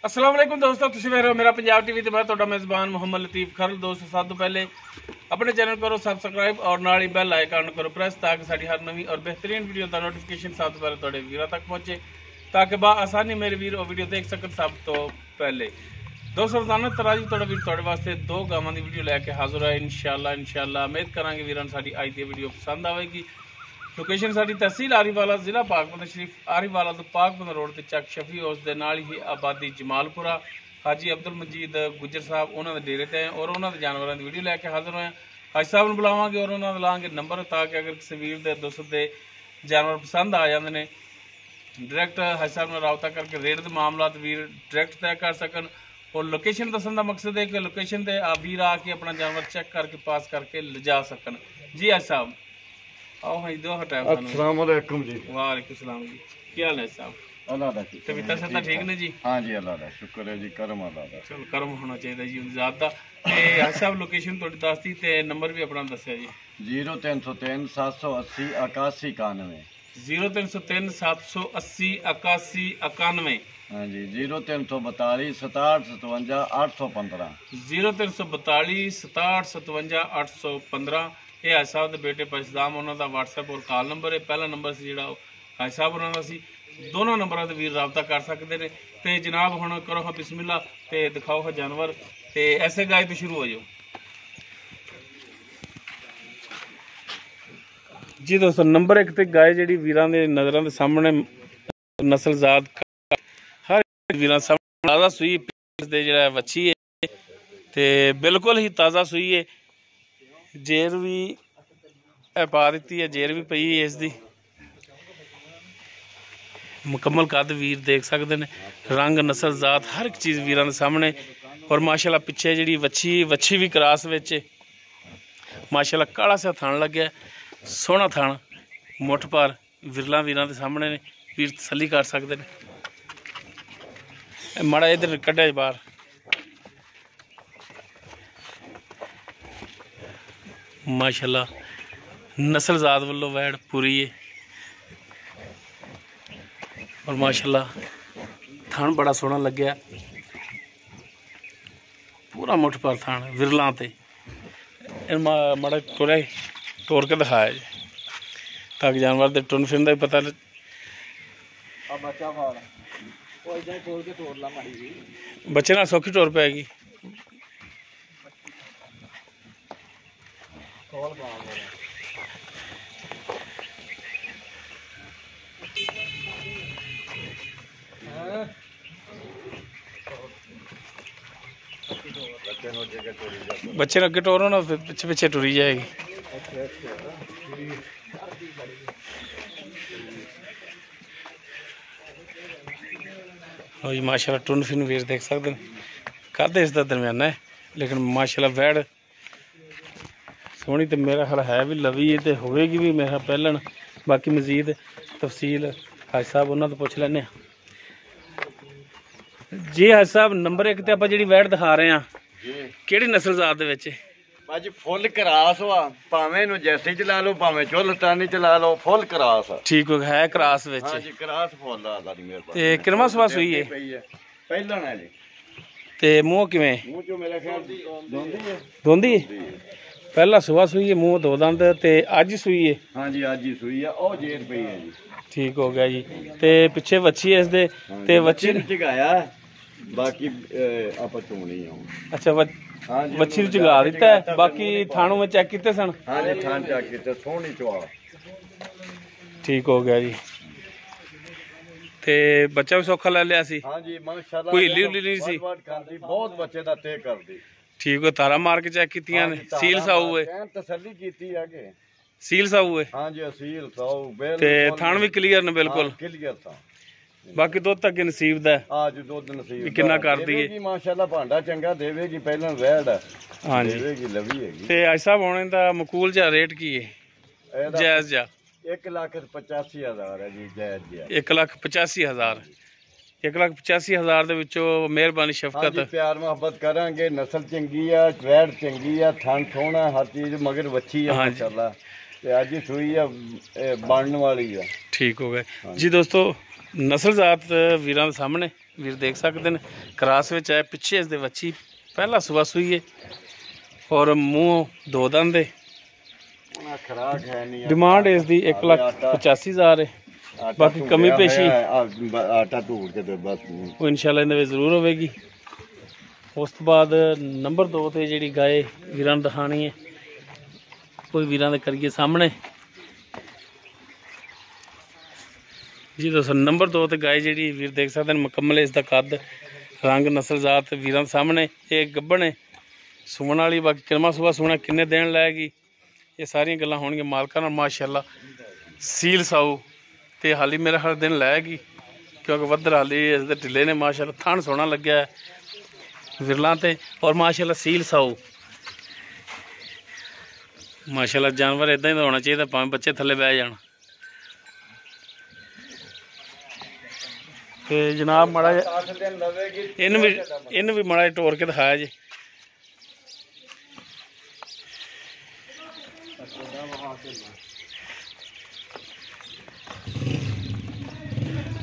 अस्सलाम वालेकुम दोस्तों, तुसीं वेख रहे हो मेरा पंजाब टीवी ते मैं तुहाडा मेज़बान मोहम्मद लतीफ़ खरल। दोस्तों सब तो पहले अपने चैनल करो सब्सक्राइब और नाल ही बेल आइकन करो प्रेस ताकि साडी हर नवीं और बेहतरीन वीडियो का नोटिफिकेशन सब तो पहले तुहाडे वीरां तक पहुंचे ताकि आसानी मेरे वीर वो वीडियो देख सकन सब तो पहले। दोस्तों रोजाना तरह जी तुहाडा वीर तुहाडे वास्ते दो गावां दी वीडियो लैके हाजिर है इंशाअल्लाह। उम्मीद करांगे वीरां साडी अज दी वीडियो पसंद आवेगी। लोकेशन साडी तहसील आरीवाला जिला पाकबंद शरीफ आरीवाला तो पाकबंद रोड ते चक शफी उस दे नाल ही आबादी जमालपुरा हाजी अब्दुल मजीद गुजर साहब उन्होंने डेरे ते और उन्होंने जानवरों की वीडियो लैके हाजिर होए। हाजी साहब नूं बुलावांगे और उन्होंने लांगे नंबर ताकि अगर किसी वीर दे दोस्त दे जानवर पसंद आ जाते हैं डायरैक्ट हाजी साहब नाल राबता करके रेट के मामला वीर डायरैक्ट तय कर सकन। और लोकेशन दसन का मकसद है कि लोकेशन से वीर आके अपना जानवर चेक करके पास करके ले जा सकन। जी हाजी साहब आओ हाँ दो हटाओ। अस्सलाम वालेकुम जी। वालेकुम सलाम जी, क्या हाल है साहब? अल्लाह दा तबीयत सब ठीक ने जी? हाँ जी अल्लाह दा शुक्र है जी, करम अल्लाह दा। चलो करम होना चाहिए जी ज़ात दा। हाजी साहब लोकेशन थोड़ी दस दी ते नंबर भी अपना दस्या जी। 0303 780 81 91। 0303 780 81 91। हाँ जी 0342 67 57 815। 0342 67 57 815। ये हाजी साहब के बेटे पशदाम उन्होंने व्हाट्सएप और कॉल नंबर है। पहला नंबर से जो हाजी साहब उन्होंने सी दोनों नंबरों से वीर रबता कर सकते हैं। तो जनाब हुण करो हाँ बिस्मिल्लाह ते दिखाओ हाँ जानवर ते ऐसे गाय तो शुरू हो जाओ जी। दोस्तों नंबर एक ते गाय जी वीरां दे नज़रां दे सामने नस्ल जात हर वीरां सामने ताज़ा सूई दे जिहड़ा वच्छी है ते बिल्कुल ही ताज़ा सूई है। जेर भी पा दी है, जेर भी पई है इसकी मुकम्मल कद वीर देख सकते हैं। रंग नस्ल जात हर एक चीज़ वीरां दे सामने। और माशाल्लाह पिछे जी वच्छी भी क्रास विच माशाल्लाह काला सा थान लग्या सोहना थान मुठ पर विरला वीरां दे सामने ने वीर तसल्ली कर सकते हैं। माड़ा इधर कढ़िया बाहर माशाल्लाह नस्ल जात वालों वैड़ पूरी है। और माशाल्लाह थान बड़ा सोहना लग्या पूरा मुठ पर थान विरलां ते माड़ा थोड़ा तोड़ के दिखाया जी ताकि जानवर के टुन फिरन का भी पता बच्चे नाल सौखी टोर पैगी। बच्चे अगे टोरो ना पिछे पिछे टुरी जाएगी। जी माशाल्लाह टुन फिन वीर देख सकते हैं कद इसका दरम्याना है लेकिन माशाल्लाह वैड़ सोहनी तो मेरा ख्याल है भी लवी है तो होएगी भी मेरा पहलन। बाकी मजीद तफसील हाजी साहब उन्होंने तो पुछ लैने जी। हाजी साहब नंबर एक तो आप जी वैड़ दिखा रहे हैं किहड़ी नस्ल जात दे विच? भाजी फुल क्रास वा भावें नु जैसे चला लो भावें चुलतानी चला लो फुल क्रास ठीक है क्रास विच। हां जी क्रास फुल अल्लाह दी मेहरबानी। ते किनवा सवा सुई है? पहला ना जी। ते मुंह किवें? मुंह जो मेरा ख्याल दोंदी है। दोंदी पहला सुबह सुई है मुंह दो दंद ते अज सुई है? हां जी अज ही सुई है ओ जेर पई है जी। ठीक हो गया जी। ते पिछे वच्छी है इस दे ते वच्छी चगाया बाकी आप चोनी है। अच्छा वच्छी नु चगा दिता है बाकी थानों में चेक किते सन? हां जी थान चेक किते सोहनी चवा। ठीक हो गया जी। ते बच्चा भी सौखा ले लिया सी? हां जी माशाल्लाह कोई हिली हुली नहीं सी? बहुत बच्चे दा ते करदी। ठीक है तारा मार के चेक कीतियां ने? सील साऊ है? तसल्ली कीती है के सील साऊ है? हां जी सील साऊ बिल्कुल ते थान भी क्लियर ने बिल्कुल क्लियर था। बाकी दुध तक नसीब दा आज दुध नसीब कितना कर दी है माशाल्लाह भांडा चंगा देवेगी पहला वैड़ हां जी देवेगी लवी हैगी। ते आज साहब होने दा मकूल जा रेट की है जायज जा? 1,85,000 है जी जायज जा। 1,85,000 1,85,000 दे विचों मेहरबानी शफकत प्यार मोहब्बत करांगे। नस्ल चंगी है वैड़ चंगी है थान सोहना हर चीज मगर वच्छी है माशाल्लाह ते अज सूई है बनने वाली है। ठीक हो गए जी। दोस्तों नस्ल जात वीरां दे सामने ਵੀਰ ਦੇਖ ਸਕਦੇ ਨੇ ਕਰਾਸ ਵਿੱਚ ਹੈ। ਪਿੱਛੇ ਇਸ ਦੇ ਵੱਛੀ ਪਹਿਲਾ ਸੂਆ ਸੂਈ ਹੈ ਔਰ ਮੂੰਹ ਦੋ ਦੰਦ ਹੈ। डिमांड इसकी 1,85,000 है। बाकी कमी पेशी वो इंशाल्लाह इन्हें जरूर होगी। उस तो बाद नंबर 2 ते जी गाय वीरां दिखानी है, कोई वीरां दे करिए सामने जी दोस्तों। नंबर 2 ते गाय जी वीर देख सकते हैं मुकम्मल इसका कद रंग नस्ल जात वीरां सामने। एक गब्बन है सुमन वाली, बाकी किरमा सुबह सुना किन्ने दिन लैगी ये सारिया गल्लां होणगियां मालकां नाल। माशाअल्लाह सील साऊ ते हाली मेरा हर दिन लैगी क्योंकि वधर हाली इसदे ढिले ने। माशाअल्लाह थण सोहना लग्या विरलां ते और माशाअल्लाह सील साऊ। माशाअल्लाह जानवर इदां ही होना चाहिए, भावें बच्चे थल्ले बह जाण। ते जनाब माड़ा इन्हूं भी माड़ा टोर के दिखाया जी।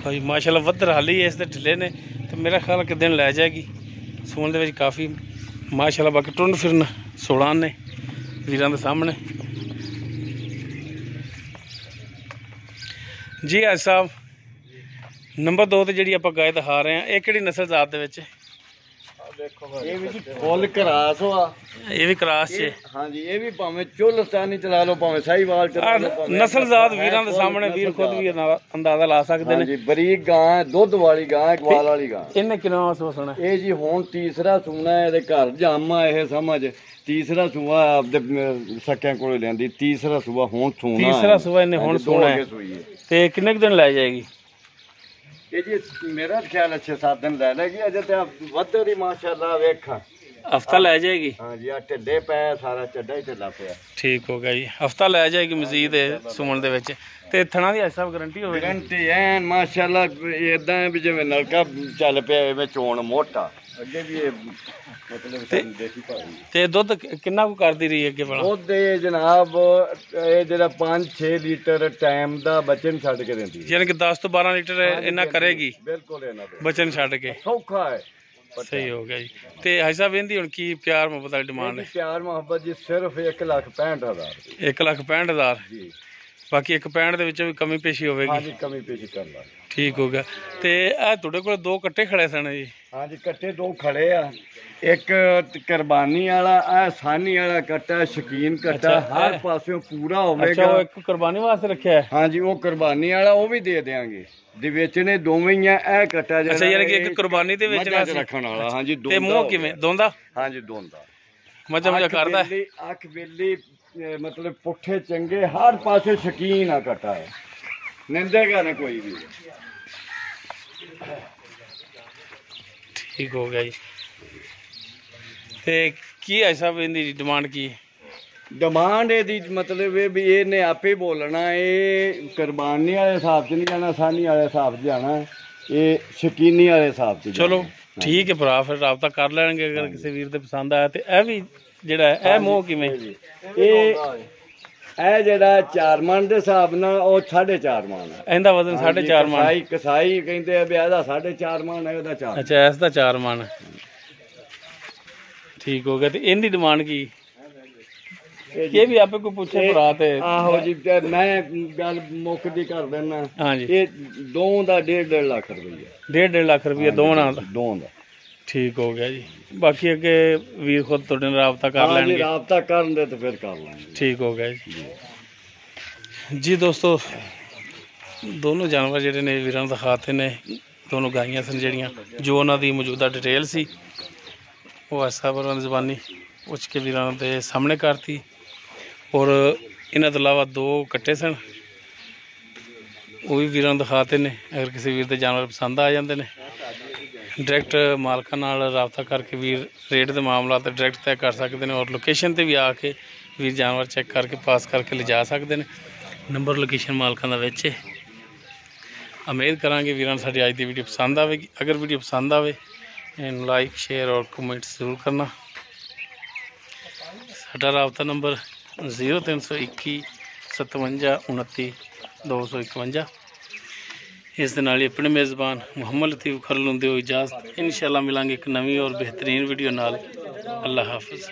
भाई माशाअल्लाह वधर हाली इस दे ढिले ने तो मेरा ख्याल कि दिन लै जाएगी सून दे विच काफ़ी माशाअल्लाह। बाकी टुंड फिरन 16 ने वीरां दे सामने जी। आज साहब नंबर 2 ते जिहड़ी आपां गाय दिखा रहे हैं ये किहड़ी नस्ल जात दे विच? ये भी फुल क्रास हुआ, ये भी क्रास च। हाँ जी, ये भी भावें चुलस्तानी चला लो भावें साहीवाल चला लो। नस्ल जात वीरां दे सामने वीर खुद भी अंदाजा ला सकदे ने। बरीक गां, दुध वाली गां, ग्वाल वाली गां। इन्हें किन्ना सुना? ये जी हुण तीसरा सूना है, इहदे घर जामा ये समझ। तीसरा सूआ आपदे सक्कियां कोल लियांदी, तीसरा सूआ हुण सूना। तीसरा सूआ इन्हें हुण सूना है ते किन्ने दिन लै जाएगी? ये जी मेरा ख्याल 6-7 दिन लै लेगी। अजे तो वधर ही माशाअल्लाह वेखा हफ्ता लै जाएगी। हाँ जी, टिड्डे पे सारा चड्डा ही ढिला पिया। ठीक हो गया जी, हफ्ता लै जाएगी मजीद सुमन दे विच। ते थणा दी सब गारंटी होगी? गारंटी ऐन माशाअल्लाह इदां है भी जिवें नलका चल पिया इवें चोण मोटा। अगे भी मतलब देसी भाई ते दुध किन्ना को करदी रही अगे भला? दुध जनाब ये जेड़ा 5-6 लीटर टाइम दा बचन छड्ड के देंदी, यानी कि 10 तो 12 लीटर इन्ना करेगी बिल्कुल इन्ना बचन छड्ड के। सौखा है, सही हो गया जी। ते हाजी साहब इहदी हुण की प्यार मुहब्बत दी डिमांड है? प्यार मुहब्बत जी सिर्फ 1,65,000 1,65,000 जी। बाकी 1,65 ਦੇ ਵਿੱਚੋਂ ਵੀ ਕਮੀ ਪੇਸ਼ੀ ਹੋਵੇਗੀ? हाँ जी, कमी पेशी कर ला। ठीक हो गया। ਤੇ ਇਹ ਤੁਹਾਡੇ ਕੋਲ 2 ਕੱਟੇ ਖੜੇ ਸਨ ਜੀ? हाँ जी, कट्टे 2 खड़े आ। एक कुर्बानी वाला आ सानी वाला कट्टा, शकीन कट्टा, हर पासों पूरा होवेगा। अच्छा, वो एक कुर्बानी वास्ते रखा है? हाँ जी, वो कुर्बानी वाला वो भी दे देंगे। दे वेचने दोवें ही आ कट्टा जेड़ा। अच्छा, यानी कि एक कुर्बानी ते वेचना सी रखण वाला। हाँ जी, ते मुंह किवें दोंदा? हाँ जी, दोंदा मजा मजा करदा है। अख बिल्ली मतलब पुठे चंगे हर पासे शकीन आ कट्टा है, निंदेगा ना कोई भी। ठीक हो गया जी। ते की है साहब इनकी डिमांड की? डिमांड ये मतलब है भी इन्हें आपे बोलना, ये कुर्बानी वाले हिसाब से नहीं जाना, सानी वाले हिसाब से जाना, ये शकीनी वाले हिसाब से। चलो ठीक है भरा, फिर राबता कर लेंगे अगर किसी वीर दे पसंद आया। तो यह भी ਜਿਹੜਾ ਇਹ ਮੂੰਹ ਕਿਵੇਂ? ਇਹ ਜਿਹੜਾ 4 ਮਣ ਦੇ ਹਿਸਾਬ ਨਾਲ ਉਹ 4.5 ਮਣ ਹੈ। ਇਹਦਾ ਵਜ਼ਨ 4.5 ਮਣ? ਕਸਾਈ ਕਹਿੰਦੇ ਆ ਵੀ ਇਹਦਾ 4.5 ਮਣ ਹੈ, ਉਹਦਾ 4। ਅੱਛਾ, ਇਸ ਦਾ 4 ਮਣ। ਠੀਕ ਹੋ ਗਿਆ। ਤੇ ਇਹਦੀ ਡਿਮਾਂਡ ਕੀ? ਇਹ ਵੀ ਆਪੇ ਕੋਈ ਪੁੱਛੇ ਭਰਾ ਤੇ? ਆਹੋ ਜੀ, ਮੈਂ ਗੱਲ ਮੁੱਕਦੀ ਕਰ ਦਿੰਦਾ। ਹਾਂਜੀ, ਇਹ ਦੋਵਾਂ ਦਾ 1.5 ਲੱਖ ਰੁਪਈਆ। 1.5 ਲੱਖ ਰੁਪਈਆ ਦੋਵਾਂ ਦਾ? ਦੋਵਾਂ ਦਾ। ठीक हो गया जी। बाकी अगे वीर खुद तुहाडे नाल राबता कर लैणगे? राबता करन दे तो फिर कर लांगे। ठीक हो गया जी। दोस्तों दोनों जानवर जिहड़े ने वीरां नूं दिखाते ने, दोनों गाइयां सन जिहड़ियां, जो उन्हां दी मौजूदा डिटेल सी वो ऐसा बरां दी ज़बानी पुछ के वीरां दे सामने करती। और इन्हां तों इलावा 2 कट्टे सन वो भी वीरां नूं दिखाते ने। अगर किसी वीर दे जानवर पसंद आ जाते हैं डायरैक्ट मालकां नाल राबता करके वीर रेट के मामला तो डायरैक्ट तय कर सकते हैं। और लोकेशन पर भी आके वीर जानवर चैक करके पास करके ले जा सकते हैं। नंबर लोकेशन मालकां दा विच है। उम्मीद करांगे वीरां नूं साडी अज दी वीडियो पसंद आवेगी। अगर वीडियो पसंद आवे लाइक शेयर और कमेंट जरूर करना। साडा राबता नंबर 0321 57 29 251। ਇਸ ਦੇ ਨਾਲ ਹੀ ਆਪਣੇ ਮੇਜ਼ਬਾਨ ਮੁਹੰਮਦ ਲਤੀਫ ਖਰਲ ਨੂੰ ਦਿਓ ਇਜਾਜ਼ਤ। ਇਨਸ਼ਾਅੱਲਾ ਮਿਲਾਂਗੇ ਇੱਕ ਨਵੀਂ ਔਰ ਬਿਹਤਰੀਨ ਵੀਡੀਓ ਨਾਲ। ਅੱਲਾ ਹਾਫਿਜ਼।